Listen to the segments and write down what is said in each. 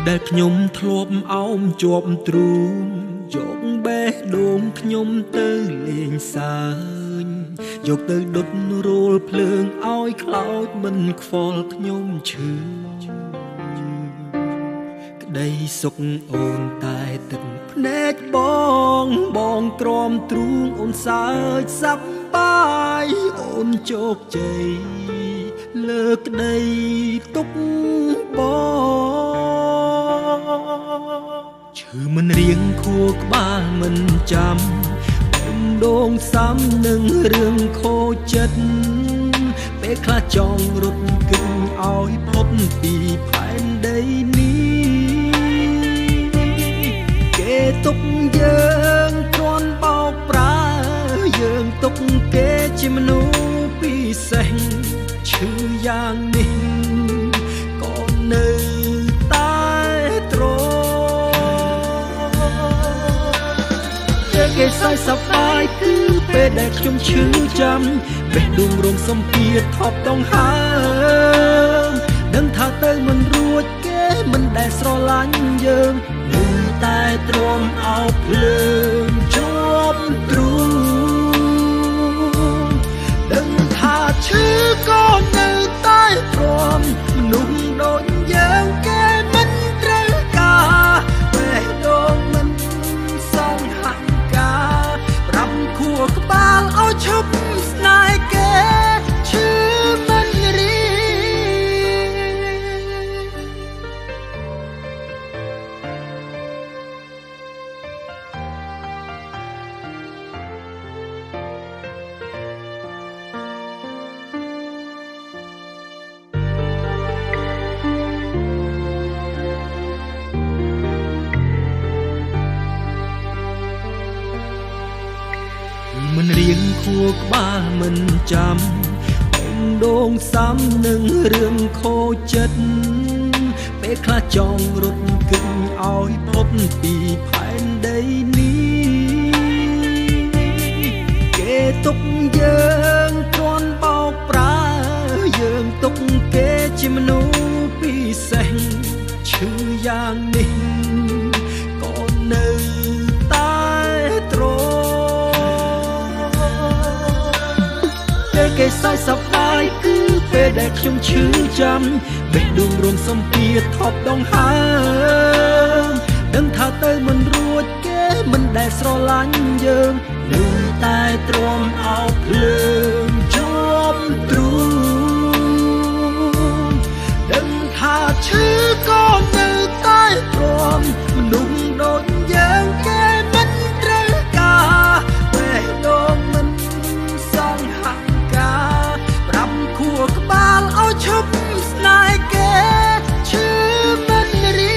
ដែលខ្ញុំធ្លាប់អោមជាប់ទ្រូងយកបេះដូងខ្ញុំទៅលេងសើញយកទៅដុតរោលភ្លើងឲ្យខ្លោចមិនខ្វល់ខ្ញុំឈឺក្តីសុខអូនតែទឹកភ្នែកបងទ្រាំទ្រូងអូនសើចសប្បាយអូនជោគជ័យលើក្តីទុកបងឈឺមិនរៀងខួរក្បាលមិនចាំដងសាំនឹងរឿងខូចចិត្តពេលខ្លះចង់រត់គេចឲ្យផុតពីផែនដីនេះគេទុកយើងគ្រាន់បោកប្រាយើងទុកគេជាមនុស្សពិសេសឈឺយ៉ាងនេះក៏នៅតែទ្រគេសើចសប្បាយគឺពេលដែលខ្ញុំឈឺចាំបេះដូងរងសម្ពាធថប់ដងហើមដឹងថាទៅមិនរួចគេមិនដែលស្រឡាញ់យើងនៅតែទ្រាំអោបភ្លើងជាប់ទ្រូងដឹងថាឈឺក៏នៅតែទ្រាំមនុស្សដូចយើងគេមិនត្រូវការបេះដូងមិនសងហកាប្រាប់ខួរក្បាលឲ្យឈប់ស្នេហ៍គេឈឺមិនរីមិនរៀងខួរក្បាលមិនចាំដងសាំនឹងរឿងខូចចិត្តពេលខ្លះចង់រត់គេចឲ្យផុតពីផែនដីនេះគេទុកយើងគ្រាន់បោកប្រាយើងទុកគេជាមនុស្សពិសេសឈឺយ៉ាងនេះក៏នៅតែទ្រគេសើចសប្បាយគឺពេលដែលខ្ញុំឈឺចាំបេះដូងរងសម្ពាធថប់ដងហើមដឹងថាទៅមិនរួចគេមិនដែលស្រឡាញ់យើងនៅតែទ្រាំអោបភ្លើងជាប់ទ្រូងដឹងថាឈឺក៏នៅតែទ្រាំមនុស្សដូចយើងគេមិនត្រូវការបេះដូងមិនសងហកាប្រាប់ខួរក្បាលឲ្យឈប់ស្នេហ៍គេឈឺមិនរី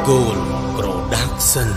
Gold Production